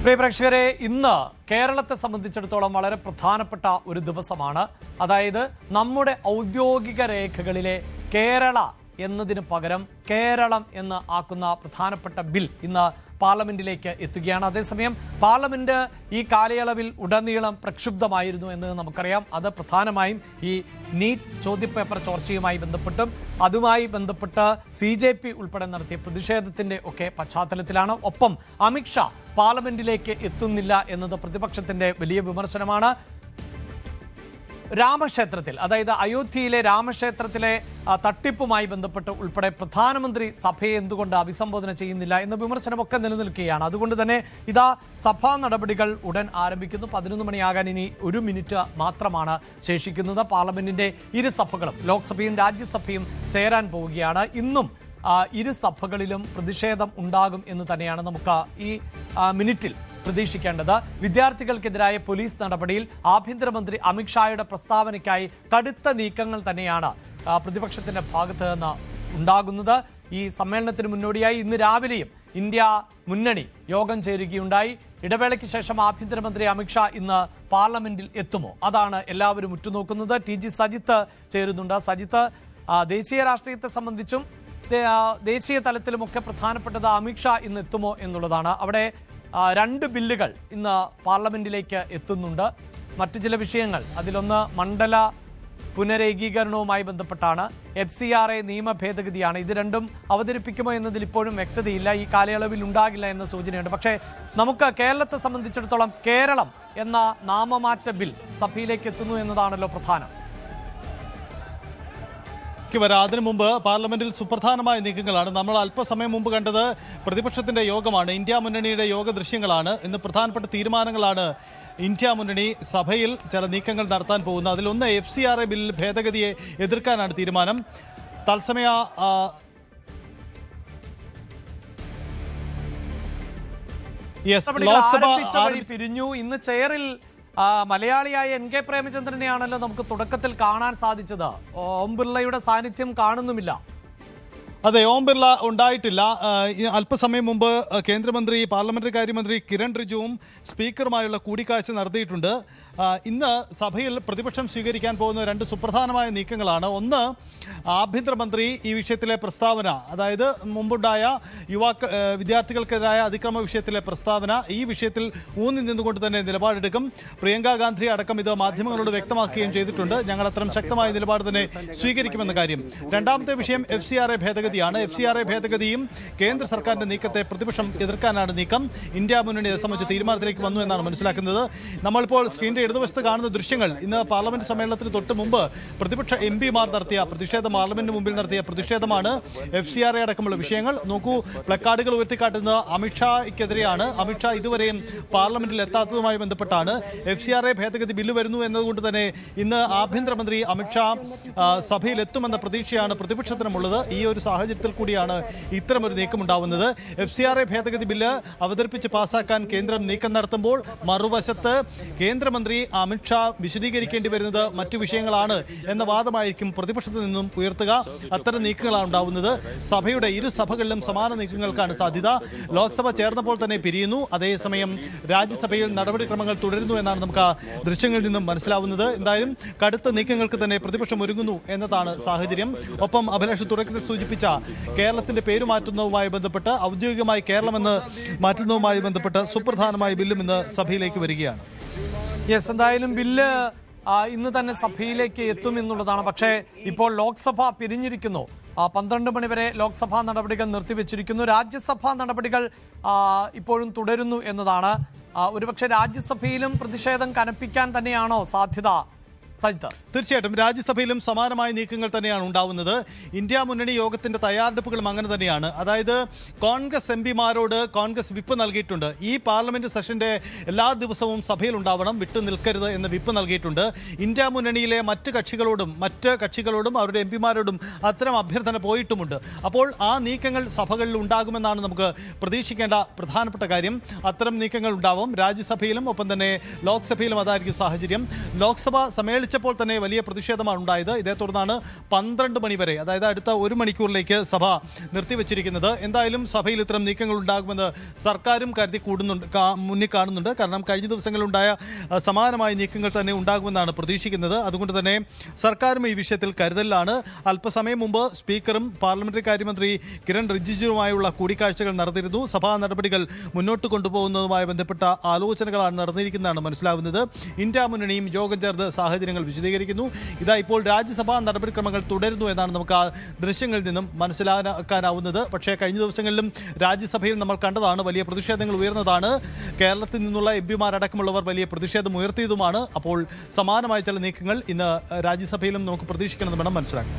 പ്രിയ പ്രേക്ഷകരെ, ഇന്ന് കേരളത്തെ സംബന്ധിച്ചിടത്തോളം വളരെ പ്രധാനപ്പെട്ട ഒരു ദിവസമാണ്. അതായത് നമ്മുടെ ഔദ്യോഗിക രേഖകളിലെ കേരള എന്നതിന് പകരം കേരളം എന്ന് ആക്കുന്ന പ്രധാനപ്പെട്ട ബിൽ ഇന്ന് പാർലമെന്റിലേക്ക് എത്തുകയാണ്. അതേസമയം പാർലമെന്റ് ഈ കാലയളവിൽ ഉടനീളം പ്രക്ഷുബ്ധമായിരുന്നു എന്ന് നമുക്കറിയാം. അത് പ്രധാനമായും ഈ നീറ്റ് ചോദ്യപേപ്പർ ചോർച്ചയുമായി ബന്ധപ്പെട്ടും അതുമായി ബന്ധപ്പെട്ട് CJP ഉൾപ്പെടെ നടത്തിയ പ്രതിഷേധത്തിന്റെ ഒക്കെ പശ്ചാത്തലത്തിലാണ്. ഒപ്പം അമിത്ഷാ പാർലമെന്റിലേക്ക് എത്തുന്നില്ല എന്നത് പ്രതിപക്ഷത്തിന്റെ വലിയ വിമർശനമാണ്. രാമക്ഷേത്രത്തിൽ, അതായത് അയോധ്യയിലെ രാമക്ഷേത്രത്തിലെ തട്ടിപ്പുമായി ബന്ധപ്പെട്ട് ഉൾപ്പെടെ പ്രധാനമന്ത്രി സഭയെ എന്തുകൊണ്ട് അഭിസംബോധന ചെയ്യുന്നില്ല എന്ന വിമർശനമൊക്കെ നിലനിൽക്കുകയാണ്. അതുകൊണ്ട് തന്നെ ഇതാ സഭാ നടപടികൾ ഉടൻ ആരംഭിക്കുന്നു. 11 മണിയാകാൻ ഇനി 1 മിനിറ്റ് മാത്രമാണ് ശേഷിക്കുന്നത്. പാർലമെന്റിന്റെ ഇരു സഭകളും, ലോക്സഭയും രാജ്യസഭയും ചേരാൻ പോവുകയാണ്. ഇന്നും ഇരു സഭകളിലും പ്രതിഷേധം ഉണ്ടാകും എന്ന് തന്നെയാണ് നമുക്ക് ഈ മിനിറ്റിൽ പ്രതീക്ഷിക്കേണ്ടത്. വിദ്യാർത്ഥികൾക്കെതിരായ പോലീസ് നടപടിയിൽ ആഭ്യന്തരമന്ത്രി അമിത്ഷായുടെ പ്രസ്താവനയ്ക്കായി കടുത്ത നീക്കങ്ങൾ തന്നെയാണ് പ്രതിപക്ഷത്തിന്റെ ഭാഗത്ത് നിന്ന് ഉണ്ടാകുന്നത്. ഈ സമ്മേളനത്തിന് മുന്നോടിയായി ഇന്ന് രാവിലെയും ഇന്ത്യ മുന്നണി യോഗം ചേരുകയുണ്ടായി. ഇടവേളയ്ക്ക് ശേഷം ആഭ്യന്തരമന്ത്രി അമിത്ഷാ ഇന്ന് പാർലമെന്റിൽ എത്തുമോ? അതാണ് എല്ലാവരും ഉറ്റുനോക്കുന്നത്. TG സജിത്ത് ചേരുന്നുണ്ട്. സജിത്ത്, ദേശീയ രാഷ്ട്രീയത്തെ സംബന്ധിച്ചും ദേശീയ തലത്തിലുമൊക്കെ പ്രധാനപ്പെട്ടത് അമിത്ഷാ ഇന്ന് എത്തുമോ എന്നുള്ളതാണ്. അവിടെ 2 ബില്ലുകൾ ഇന്ന് പാർലമെന്റിലേക്ക് എത്തുന്നുണ്ട്. മറ്റു ചില വിഷയങ്ങൾ, അതിലൊന്ന് മണ്ഡല പുനരേകീകരണവുമായി ബന്ധപ്പെട്ടാണ്. FCRA നിയമ ഭേദഗതിയാണ്. ഇത് രണ്ടും അവതരിപ്പിക്കുമോ എന്നതിൽ ഇപ്പോഴും വ്യക്തതയില്ല. ഈ കാലയളവിൽ ഉണ്ടാകില്ല എന്ന സൂചനയുണ്ട്. പക്ഷേ നമുക്ക് കേരളത്തെ സംബന്ധിച്ചിടത്തോളം കേരളം എന്ന നാമമാറ്റ ബിൽ സഭയിലേക്ക് എത്തുന്നു എന്നതാണല്ലോ പ്രധാനം. അതിനു മുമ്പ് പാർലമെന്റിൽ സുപ്രധാനമായ നീക്കങ്ങളാണ്. നമ്മൾ അല്പസമയം മുമ്പ് കണ്ടത് പ്രതിപക്ഷത്തിന്റെ യോഗമാണ്, ഇന്ത്യ മുന്നണിയുടെ യോഗ ദൃശ്യങ്ങളാണ്. ഇന്ന് പ്രധാനപ്പെട്ട തീരുമാനങ്ങളാണ് ഇന്ത്യ മുന്നണി സഭയിൽ ചില നീക്കങ്ങൾ നടത്താൻ പോകുന്നത്. അതിലൊന്ന് FCRA ബിൽ ഭേദഗതിയെ എതിർക്കാനാണ് തീരുമാനം. തത്സമയ ലോക്സഭ പിരിഞ്ഞു. ഇന്ന് ചെയറിൽ മലയാളിയായ NK പ്രേമചന്ദ്രനെയാണല്ലോ നമുക്ക് തുടക്കത്തിൽ കാണാൻ സാധിച്ചത്. ഓം ബിർളയുടെ സാന്നിധ്യം കാണുന്നുമില്ല. അതെ, ഓം ബിർള ഉണ്ടായിട്ടില്ല. അല്പസമയം മുമ്പ് കേന്ദ്രമന്ത്രി പാർലമെന്ററി കാര്യമന്ത്രി കിരൺ റിജുവും സ്പീക്കറുമായുള്ള കൂടിക്കാഴ്ച നടത്തിയിട്ടുണ്ട്. ഇന്ന് സഭയിൽ പ്രതിപക്ഷം സ്വീകരിക്കാൻ പോകുന്ന 2 സുപ്രധാനമായ നീക്കങ്ങളാണ്. ഒന്ന്, ആഭ്യന്തരമന്ത്രി ഈ വിഷയത്തിലെ പ്രസ്താവന, അതായത് മുമ്പുണ്ടായ വിദ്യാർത്ഥികൾക്കെതിരായ അതിക്രമ വിഷയത്തിലെ പ്രസ്താവന, ഈ വിഷയത്തിൽ ഊന്നി നിന്നുകൊണ്ട് തന്നെ നിലപാടെടുക്കും. പ്രിയങ്ക ഗാന്ധി അടക്കം ഇത് മാധ്യമങ്ങളോട് വ്യക്തമാക്കുകയും ചെയ്തിട്ടുണ്ട്. ഞങ്ങൾ അത്തരം ശക്തമായ നിലപാട് തന്നെ സ്വീകരിക്കുമെന്ന കാര്യം. രണ്ടാമത്തെ വിഷയം FCRA ഭേദഗതിയാണ്. FCRA ഭേദഗതിയും കേന്ദ്ര സർക്കാരിന്റെ നീക്കത്തെ പ്രതിപക്ഷം എതിർക്കാനാണ് നീക്കം. ഇന്ത്യ മുന്നണി സംബന്ധിച്ച് തീരുമാനത്തിലേക്ക് വന്നു എന്നാണ് മനസ്സിലാക്കുന്നത്. നമ്മളിപ്പോൾ സ്ക്രീനിന്റെ ഇടതുവശത്ത് കാണുന്ന ദൃശ്യങ്ങൾ ഇന്ന് പാർലമെന്റ് സമ്മേളനത്തിന് തൊട്ട് മുമ്പ് പ്രതിപക്ഷ MPമാർ നടത്തിയ പ്രതിഷേധം, പാർലമെന്റിന് മുമ്പിൽ നടത്തിയ പ്രതിഷേധമാണ്. FCRA അടക്കമുള്ള വിഷയങ്ങൾ നോക്കൂ. പ്ലക്കാർഡുകൾ ഉയർത്തിക്കാട്ടുന്നത് അമിത്ഷായ്ക്കെതിരെയാണ്. അമിത്ഷാ ഇതുവരെയും പാർലമെന്റിൽ എത്താത്തതുമായി ബന്ധപ്പെട്ടാണ്. FCRA ഭേദഗതി ബില്ല് വരുന്നു എന്നതുകൊണ്ട് തന്നെ ഇന്ന് ആഭ്യന്തരമന്ത്രി അമിത്ഷാ സഭയിൽ എത്തുമെന്ന പ്രതീക്ഷയാണ് പ്രതിപക്ഷത്തിനുമുള്ളത്. ഈ ഒരു സാഹചര്യത്തിൽ കൂടിയാണ് ഇത്തരമൊരു നീക്കമുണ്ടാവുന്നത്. FCRA ഭേദഗതി ബില്ല് അവതരിപ്പിച്ച് പാസാക്കാൻ കേന്ദ്രം നീക്കം നടത്തുമ്പോൾ മറുവശത്ത് കേന്ദ്രമന്ത്രി അമിത്ഷാ വിശദീകരിക്കേണ്ടി വരുന്നത് മറ്റു വിഷയങ്ങളാണ് എന്ന വാദമായിരിക്കും പ്രതിപക്ഷത്തു നിന്നും ഉയർത്തുക. അത്തരം നീക്കങ്ങളാണ് ഉണ്ടാവുന്നത്. സഭയുടെ ഇരു സഭകളിലും സമാന നീക്കങ്ങൾക്കാണ് സാധ്യത. ലോക്സഭ ചേർന്നപ്പോൾ തന്നെ പിരിയുന്നു. അതേസമയം രാജ്യസഭയിൽ നടപടിക്രമങ്ങൾ തുടരുന്നു എന്നാണ് നമുക്ക് ദൃശ്യങ്ങളിൽ നിന്നും മനസ്സിലാവുന്നത്. എന്തായാലും കടുത്ത നീക്കങ്ങൾക്ക് തന്നെ പ്രതിപക്ഷം ഒരുങ്ങുന്നു എന്നതാണ് സാഹചര്യം. ഒപ്പം അഭിലാഷ് തുടക്കത്തിൽ സൂചിപ്പിച്ച കേരളത്തിന്റെ പേര് മാറ്റുന്നതുമായി ബന്ധപ്പെട്ട്, ഔദ്യോഗികമായി കേരളമെന്ന് മാറ്റുന്നതുമായി ബന്ധപ്പെട്ട് സുപ്രധാനമായ ബില്ലും ഇന്ന് സഭയിലേക്ക് വരികയാണ്. എന്തായാലും ബില്ല് ഇന്ന് തന്നെ സഭയിലേക്ക് എത്തും എന്നുള്ളതാണ്. പക്ഷേ ഇപ്പോൾ ലോക്സഭ പിരിഞ്ഞിരിക്കുന്നു. 12 മണിവരെ ലോക്സഭാ നടപടികൾ നിർത്തിവെച്ചിരിക്കുന്നു. രാജ്യസഭാ നടപടികൾ ഇപ്പോഴും തുടരുന്നു എന്നതാണ്. ഒരുപക്ഷെ രാജ്യസഭയിലും പ്രതിഷേധം കനപ്പിക്കാൻ തന്നെയാണോ സാധ്യത? തീർച്ചയായിട്ടും രാജ്യസഭയിലും സമാനമായ നീക്കങ്ങൾ തന്നെയാണ് ഉണ്ടാവുന്നത്. ഇന്ത്യ മുന്നണി യോഗത്തിന്റെ തയ്യാറെടുപ്പുകളും അങ്ങനെ തന്നെയാണ്. അതായത് കോൺഗ്രസ് MPമാരോട് കോൺഗ്രസ് വിപ്പ് നൽകിയിട്ടുണ്ട്. ഈ പാർലമെന്റ് സെഷന്റെ എല്ലാ ദിവസവും സഭയിൽ ഉണ്ടാവണം, വിട്ടു നിൽക്കരുത് എന്ന വിപ്പ് നൽകിയിട്ടുണ്ട്. ഇന്ത്യ മുന്നണിയിലെ മറ്റ് കക്ഷികളോടും അവരുടെ MPമാരോടും അത്തരം അഭ്യർത്ഥന പോയിട്ടുമുണ്ട്. അപ്പോൾ ആ നീക്കങ്ങൾ സഭകളിൽ ഉണ്ടാകുമെന്നാണ് നമുക്ക് പ്രതീക്ഷിക്കേണ്ട പ്രധാനപ്പെട്ട കാര്യം. അത്തരം നീക്കങ്ങൾ ഉണ്ടാവും രാജ്യസഭയിലും ഒപ്പം തന്നെ ലോക്സഭയിലും. അതായിരിക്കും സാഹചര്യം. ലോക്സഭ സമ്മേളിച്ച വെച്ചപ്പോൾ തന്നെ വലിയ പ്രതിഷേധമാണ് ഉണ്ടായത്. ഇതേ തുടർന്നാണ് 12 മണി വരെ, അതായത് അടുത്ത 1 മണിക്കൂറിലേക്ക് സഭ നിർത്തിവെച്ചിരിക്കുന്നത്. എന്തായാലും സഭയിൽ ഇത്തരം നീക്കങ്ങൾ ഉണ്ടാകുമെന്ന് സർക്കാരും കരുതി മുന്നിൽ കാണുന്നുണ്ട്. കാരണം കഴിഞ്ഞ ദിവസങ്ങളിലുണ്ടായ സമാനമായ നീക്കങ്ങൾ തന്നെ ഉണ്ടാകുമെന്നാണ് പ്രതീക്ഷിക്കുന്നത്. അതുകൊണ്ട് തന്നെ സർക്കാരും ഈ വിഷയത്തിൽ കരുതലാണ്. അല്പസമയം മുമ്പ് സ്പീക്കറും പാർലമെന്ററി കാര്യമന്ത്രി കിരൺ റിജിജുവുമായുള്ള കൂടിക്കാഴ്ചകൾ നടന്നിരുന്നു. സഭാ നടപടികൾ മുന്നോട്ട് കൊണ്ടുപോകുന്നതുമായി ബന്ധപ്പെട്ട ആലോചനകളാണ് നടന്നിരിക്കുന്നതാണ് മനസ്സിലാവുന്നത്. ഇന്ത്യ മുന്നണിയും യോഗം ചേർന്ന് സാഹചര്യങ്ങൾ വിശദീകരിക്കുന്നു. ഇതാ ഇപ്പോൾ രാജ്യസഭാ നടപടിക്രമങ്ങൾ തുടരുന്നു എന്നാണ് നമുക്ക് ആ ദൃശ്യങ്ങളിൽ നിന്നും മനസ്സിലാക്കാനാവുന്നത്. പക്ഷേ കഴിഞ്ഞ ദിവസങ്ങളിലും രാജ്യസഭയിൽ നമ്മൾ കണ്ടതാണ്, വലിയ പ്രതിഷേധങ്ങൾ ഉയർന്നതാണ്. കേരളത്തിൽ നിന്നുള്ള എംപിമാരടക്കമുള്ളവർ വലിയ പ്രതിഷേധം ഉയർത്തിയതുമാണ്. അപ്പോൾ സമാനമായ ചില നീക്കങ്ങൾ ഇന്ന് രാജ്യസഭയിലും നമുക്ക് പ്രതീക്ഷിക്കണമെന്ന് വേണം മനസ്സിലാക്കാൻ.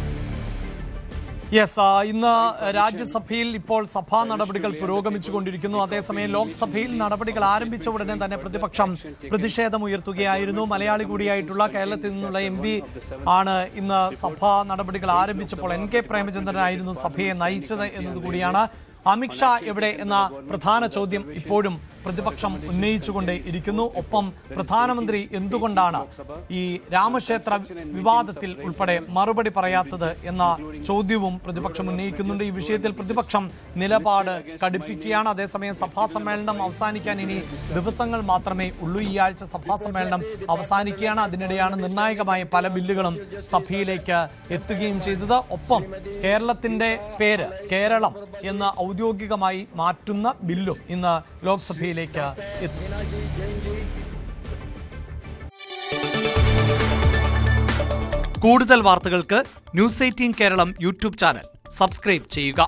ഇന്ന് രാജ്യസഭയിൽ ഇപ്പോൾ സഭാ നടപടികൾ പുരോഗമിച്ചുകൊണ്ടിരിക്കുന്നു. അതേസമയം ലോക്സഭയിൽ നടപടികൾ ആരംഭിച്ച ഉടനെ തന്നെ പ്രതിപക്ഷം പ്രതിഷേധമുയർത്തുകയായിരുന്നു. മലയാളി കൂടിയായിട്ടുള്ള കേരളത്തിൽ നിന്നുള്ള MP ആണ് ഇന്ന് സഭാ നടപടികൾ ആരംഭിച്ചപ്പോൾ NK പ്രേമചന്ദ്രനായിരുന്നു സഭയെ നയിച്ചത് എന്നതുകൂടിയാണ്. അമിത്ഷാ എവിടെ എന്ന പ്രധാന ചോദ്യം ഇപ്പോഴും പ്രതിപക്ഷം ഉന്നയിച്ചുകൊണ്ടേ ഇരിക്കുന്നു. ഒപ്പം പ്രധാനമന്ത്രി എന്തുകൊണ്ടാണ് ഈ രാമക്ഷേത്ര വിവാദത്തിൽ ഉൾപ്പെടെ മറുപടി പറയാത്തത് എന്ന ചോദ്യവും പ്രതിപക്ഷം ഉന്നയിക്കുന്നുണ്ട്. ഈ വിഷയത്തിൽ പ്രതിപക്ഷം നിലപാട് കടുപ്പിക്കുകയാണ്. അതേസമയം സഭാ സമ്മേളനം അവസാനിക്കാൻ ഇനി ദിവസങ്ങൾ മാത്രമേ ഉള്ളൂ. ഈ ആഴ്ച സഭാ സമ്മേളനം അവസാനിക്കുകയാണ്. അതിനിടെയാണ് നിർണായകമായ പല ബില്ലുകളും സഭയിലേക്ക് എത്തുകയും ചെയ്തത്. ഒപ്പം കേരളത്തിന്റെ പേര് കേരളം എന്ന് ഔദ്യോഗികമായി മാറ്റുന്ന ബില്ലും ഇന്ന് ലോക്സഭയിൽ എത്തും. കൂടുതൽ വാർത്തകൾക്ക് News 18 Keralam YouTube channel subscribe ചെയ്യുക.